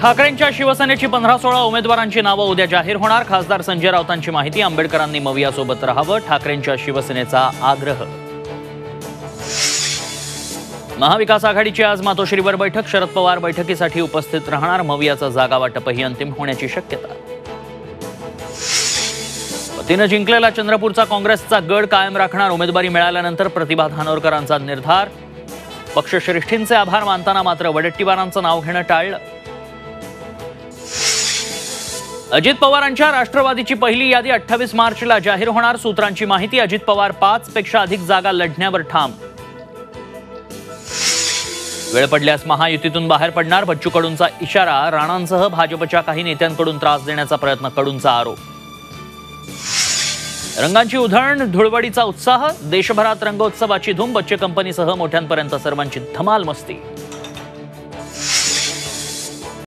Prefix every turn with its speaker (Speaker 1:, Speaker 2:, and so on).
Speaker 1: ठाकरेंच्या शिवसेनेची 15-16 उमेदवारांची नावं उद्या जाहीर होणार। खासदार संजय राऊतांची माहिती। आंबेडकरांनी मवियासोबत राहावं, ठाकरेंच्या शिवसेनेचा आग्रह। महाविकास आघाडीची आज मातोश्रीवर बैठक। शरद पवार बैठकीसाठी उपस्थित राहणार। मवियाचं जागा वाटपही अंतिम होण्याची शक्यता। पतीनं जिंकलेला चंद्रपूरचा काँग्रेसचा गड कायम राखणार। उमेदवारी मिळाल्यानंतर प्रतिभा धानोरकरांचा निर्धार। पक्षश्रेष्ठींचे आभार मानताना मात्र वडेट्टीवारांचं नाव घेणं टाळलं। अजित पवारांच्या राष्ट्रवादीची पहिली यादी 28 मार्चला जाहीर होणार। सूत्रांची माहिती। अजित पवार 5 पेक्षा अधिक जागा लढण्यावर ठाम। वेळ पडल्यास महायुतीतून बाहेर पडणार। बच्चू कडूंचा इशारा। राणांसह भाजपच्या काही नेत्यांकडून त्रास देण्याचा प्रयत्न। कडूंचा आरोप। रंगांची उधळण, धुळवडीचा उत्साह। देशभरात रंगोत्सवाची धूम। बच्चे कंपनीसह मोठ्यांपर्यंत सर्वांची धमाल मस्ती।